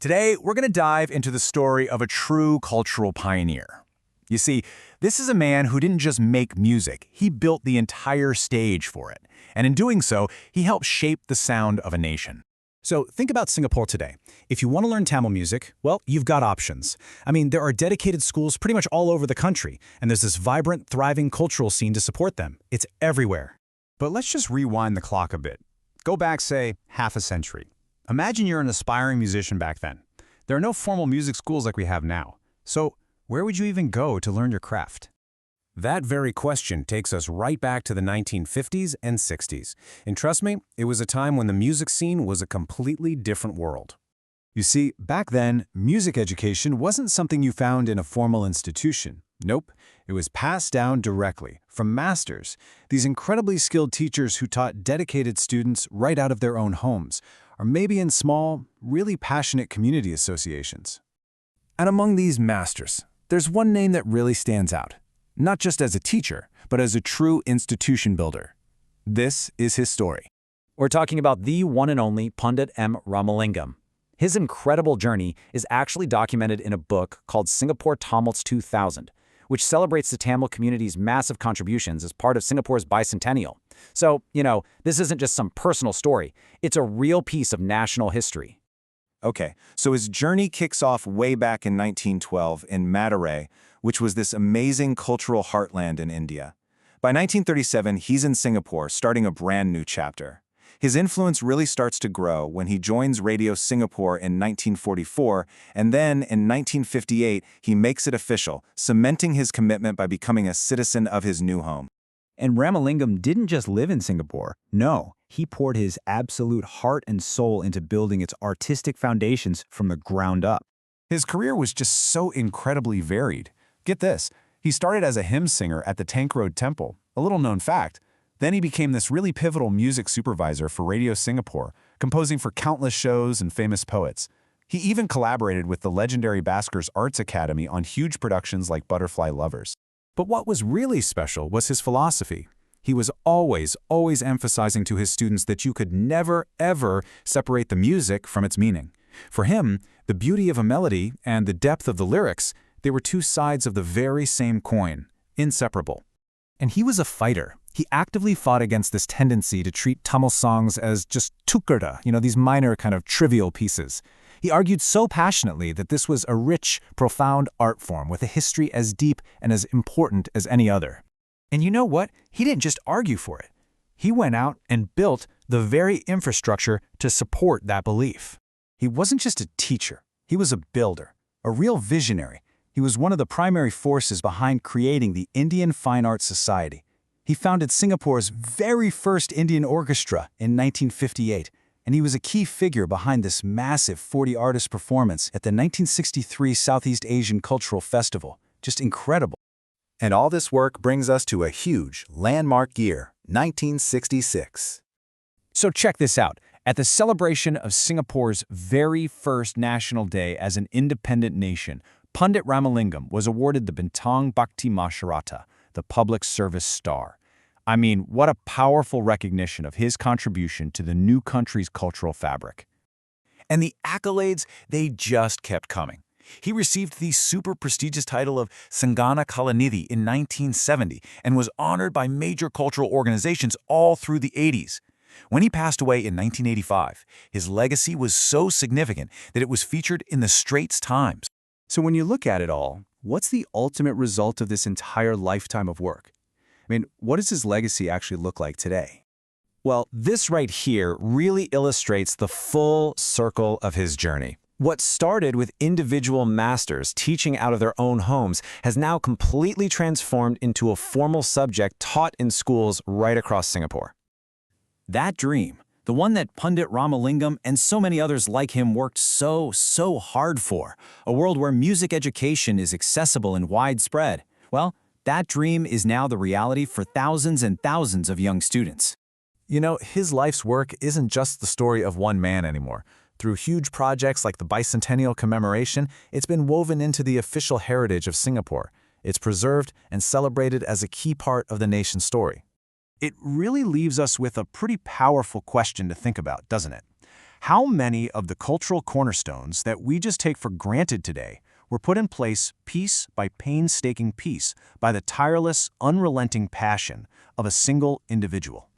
Today, we're going to dive into the story of a true cultural pioneer. You see, this is a man who didn't just make music, he built the entire stage for it. And in doing so, he helped shape the sound of a nation. So think about Singapore today. If you want to learn Tamil music, well, you've got options. I mean, there are dedicated schools pretty much all over the country, and there's this vibrant, thriving cultural scene to support them. It's everywhere. But let's just rewind the clock a bit. Go back, say, half a century. Imagine you're an aspiring musician back then. There are no formal music schools like we have now. So where would you even go to learn your craft? That very question takes us right back to the 1950s and 60s. And trust me, it was a time when the music scene was a completely different world. You see, back then, music education wasn't something you found in a formal institution. Nope, it was passed down directly from masters, these incredibly skilled teachers who taught dedicated students right out of their own homes, or maybe in small, really passionate community associations. And among these masters, there's one name that really stands out, not just as a teacher, but as a true institution builder. This is his story. We're talking about the one and only Pundit M. Ramalingam. His incredible journey is actually documented in a book called Singapore Tamils 2000, which celebrates the Tamil community's massive contributions as part of Singapore's bicentennial. So, this isn't just some personal story. It's a real piece of national history. Okay, so his journey kicks off way back in 1912 in Madurai, which was this amazing cultural heartland in India. By 1937, he's in Singapore, starting a brand new chapter. His influence really starts to grow when he joins Radio Singapore in 1944, and then in 1958, he makes it official, cementing his commitment by becoming a citizen of his new home. And Ramalingam didn't just live in Singapore. No, he poured his absolute heart and soul into building its artistic foundations from the ground up. His career was just so incredibly varied. Get this, he started as a hymn singer at the Tank Road Temple, a little-known fact. Then he became this really pivotal music supervisor for Radio Singapore, composing for countless shows and famous poets. He even collaborated with the legendary Baskers Arts Academy on huge productions like Butterfly Lovers. But what was really special was his philosophy. He was always emphasizing to his students that you could never, ever separate the music from its meaning. For him, the beauty of a melody and the depth of the lyrics, they were two sides of the very same coin, inseparable. And he was a fighter. He actively fought against this tendency to treat Tamil songs as just tukarda, these minor kind of trivial pieces. He argued so passionately that this was a rich, profound art form with a history as deep and as important as any other. And you know what? He didn't just argue for it. He went out and built the very infrastructure to support that belief. He wasn't just a teacher. He was a builder, a real visionary. He was one of the primary forces behind creating the Indian Fine Arts Society. He founded Singapore's very first Indian orchestra in 1958, and he was a key figure behind this massive 40-artist performance at the 1963 Southeast Asian Cultural Festival. Just incredible. And all this work brings us to a huge, landmark year, 1966. So check this out. At the celebration of Singapore's very first National Day as an independent nation, Pundit Ramalingam was awarded the Bintang Bhakti Masyarakat, the Public Service Star. I mean, what a powerful recognition of his contribution to the new country's cultural fabric. And the accolades, they just kept coming. He received the super prestigious title of Sangana Kalanidhi in 1970 and was honored by major cultural organizations all through the 80s. When he passed away in 1985, his legacy was so significant that it was featured in the Straits Times. So when you look at it all, what's the ultimate result of this entire lifetime of work? I mean, what does his legacy actually look like today? Well, this right here really illustrates the full circle of his journey. What started with individual masters teaching out of their own homes has now completely transformed into a formal subject taught in schools right across Singapore. That dream, the one that Pundit Ramalingam and so many others like him worked so hard for, a world where music education is accessible and widespread, well, that dream is now the reality for thousands and thousands of young students. His life's work isn't just the story of one man anymore. Through huge projects like the Bicentennial Commemoration, it's been woven into the official heritage of Singapore. It's preserved and celebrated as a key part of the nation's story. It really leaves us with a pretty powerful question to think about, doesn't it? How many of the cultural cornerstones that we just take for granted today were put in place piece by painstaking piece by the tireless, unrelenting passion of a single individual?